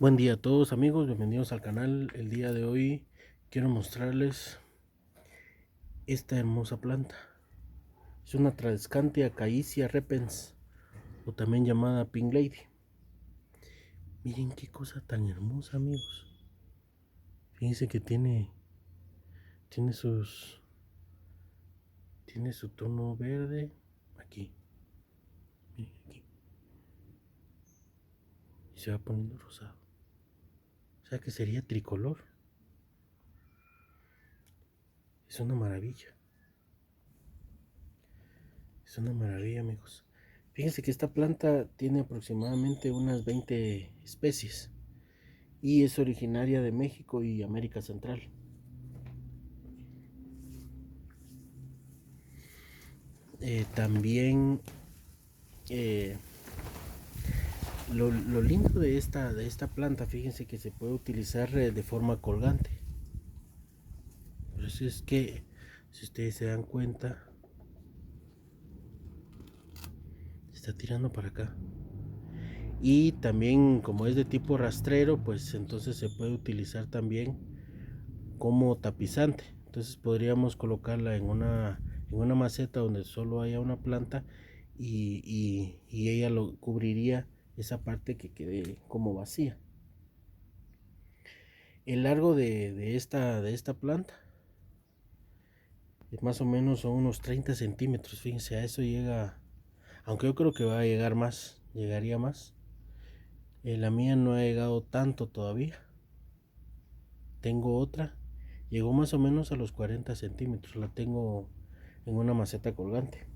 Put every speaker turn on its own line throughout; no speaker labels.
Buen día a todos amigos, bienvenidos al canal. El día de hoy quiero mostrarles esta hermosa planta. Es una Tradescantia Caicia repens, o también llamada Pink Lady. Miren qué cosa tan hermosa, amigos. Fíjense que tiene sus tiene su tono verde aquí. Miren aquí. Y se va poniendo rosado. O sea que sería tricolor. Es una maravilla. Es una maravilla, amigos. Fíjense que esta planta tiene aproximadamente unas 20 especies y es originaria de México y América Central. También eh, lo lindo de esta planta, fíjense que se puede utilizar de forma colgante. Por eso es que, si ustedes se dan cuenta, se está tirando para acá. Y también, como es de tipo rastrero, pues entonces se puede utilizar también como tapizante. Entonces podríamos colocarla en una maceta donde solo haya una planta y ella lo cubriría esa parte que quede como vacía. El largo de esta planta es más o menos son unos 30 centímetros. Fíjense, a eso llega, aunque yo creo que va a llegar más, llegaría más. La mía no ha llegado tanto todavía. Tengo otra, llegó más o menos a los 40 centímetros. La tengo en una maceta colgante.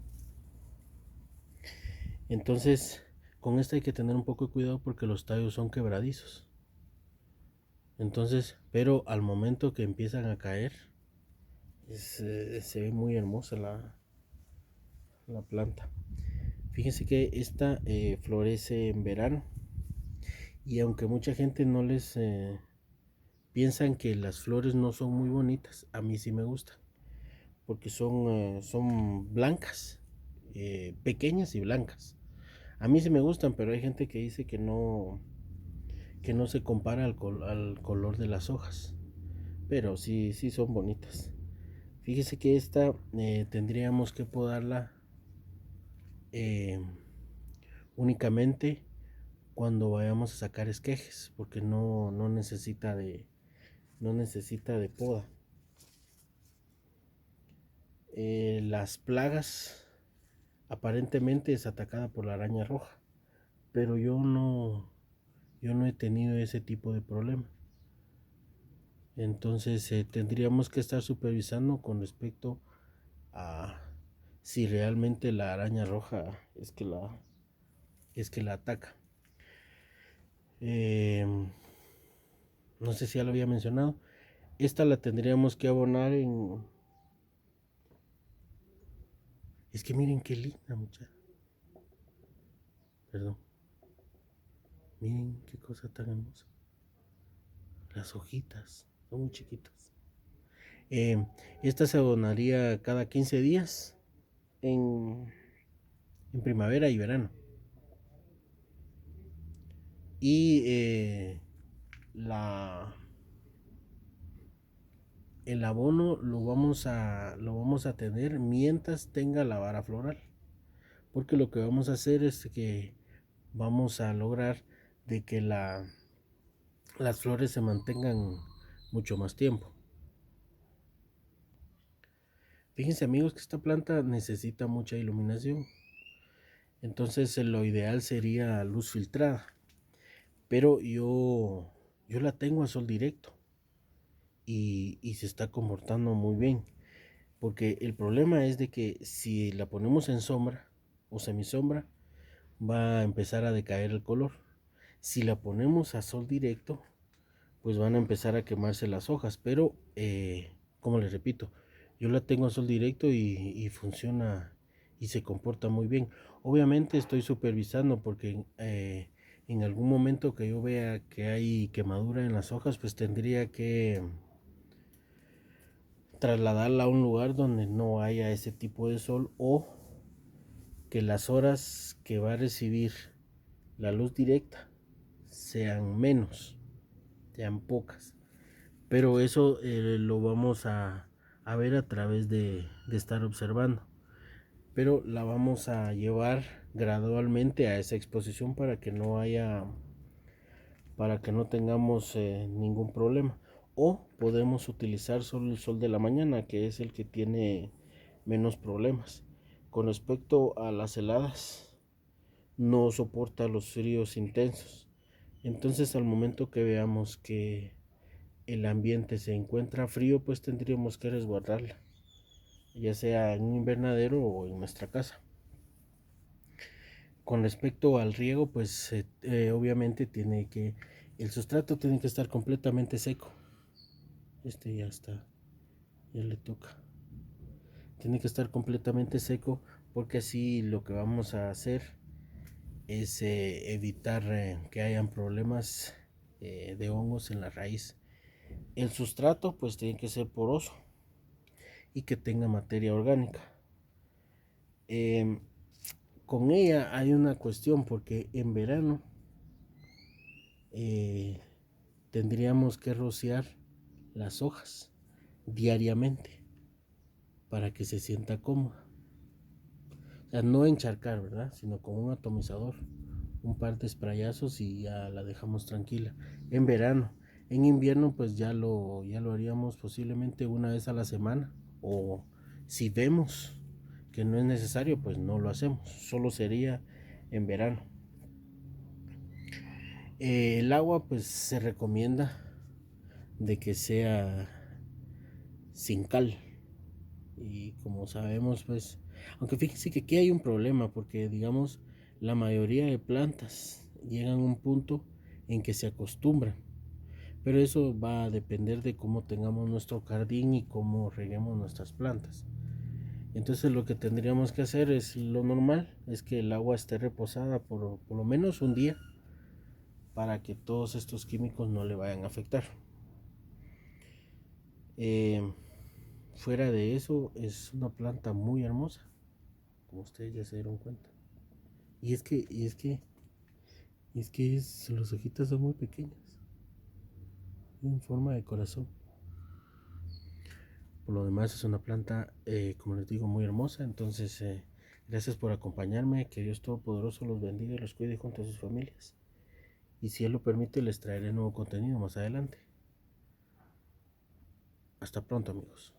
Entonces, con esta hay que tener un poco de cuidado porque los tallos son quebradizos. Entonces, pero al momento que empiezan a caer, se ve muy hermosa la planta. Fíjense que esta florece en verano y aunque mucha gente no les piensan que las flores no son muy bonitas, a mí sí me gustan porque son blancas, pequeñas y blancas. A mí sí me gustan, pero hay gente que dice que no se compara al color de las hojas, pero sí, sí son bonitas. Fíjese que esta tendríamos que podarla eh, únicamente cuando vayamos a sacar esquejes, porque no necesita de poda. Las plagas, aparentemente es atacada por la araña roja, pero yo no he tenido ese tipo de problema. Entonces tendríamos que estar supervisando con respecto a si realmente la araña roja es que la ataca. Eh, no sé si ya lo había mencionado. Esta la tendríamos que abonar en... Es que miren qué linda, muchacha. Perdón. Miren qué cosa tan hermosa. Las hojitas son muy chiquitas. Esta se abonaría cada 15 días en primavera y verano. Y la el abono lo vamos a tener mientras tenga la vara floral, porque lo que vamos a hacer es que vamos a lograr de que las flores se mantengan mucho más tiempo. Fíjense amigos que esta planta necesita mucha iluminación, entonces lo ideal sería luz filtrada, pero yo la tengo a sol directo y se está comportando muy bien. Porque el problema es de que si la ponemos en sombra o semisombra, va a empezar a decaer el color. Si la ponemos a sol directo, pues van a empezar a quemarse las hojas. Pero, como les repito, yo la tengo a sol directo y funciona y se comporta muy bien. Obviamente estoy supervisando porque en algún momento que yo vea que hay quemadura en las hojas, pues tendría que trasladarla a un lugar donde no haya ese tipo de sol, o que las horas que va a recibir la luz directa sean menos, sean pocas. Pero eso lo vamos a ver a través de estar observando. Pero la vamos a llevar gradualmente a esa exposición para que no tengamos ningún problema. O podemos utilizar solo el sol de la mañana, que es el que tiene menos problemas. Con respecto a las heladas, no soporta los fríos intensos. Entonces, al momento que veamos que el ambiente se encuentra frío, pues tendríamos que resguardarla, ya sea en un invernadero o en nuestra casa. Con respecto al riego, pues obviamente el sustrato tiene que estar completamente seco. Este ya está, ya le toca. Tiene que estar completamente seco porque así lo que vamos a hacer es evitar que hayan problemas de hongos en la raíz. El sustrato pues tiene que ser poroso y que tenga materia orgánica. Con ella hay una cuestión porque en verano eh, tendríamos que rociar las hojas diariamente para que se sienta cómoda. O sea, no encharcar, ¿verdad? Sino con un atomizador, un par de sprayazos y ya la dejamos tranquila. En verano, en invierno pues ya lo haríamos posiblemente una vez a la semana, o si vemos que no es necesario pues no lo hacemos, solo sería en verano. El agua pues se recomienda de que sea sin cal, y como sabemos pues, aunque fíjense que aquí hay un problema porque digamos la mayoría de plantas llegan a un punto en que se acostumbran, pero eso va a depender de cómo tengamos nuestro jardín y cómo reguemos nuestras plantas. Entonces lo que tendríamos que hacer es lo normal, es que el agua esté reposada por lo menos un día para que todos estos químicos no le vayan a afectar. Eh, Fuera de eso, es una planta muy hermosa, como ustedes ya se dieron cuenta. Y es que, y es que, y es que las hojitas son muy pequeñas, en forma de corazón. Por lo demás es una planta, como les digo, muy hermosa. Entonces, gracias por acompañarme. Que Dios Todopoderoso los bendiga y los cuide junto a sus familias. Y si Él lo permite, les traeré nuevo contenido más adelante. Hasta pronto, amigos.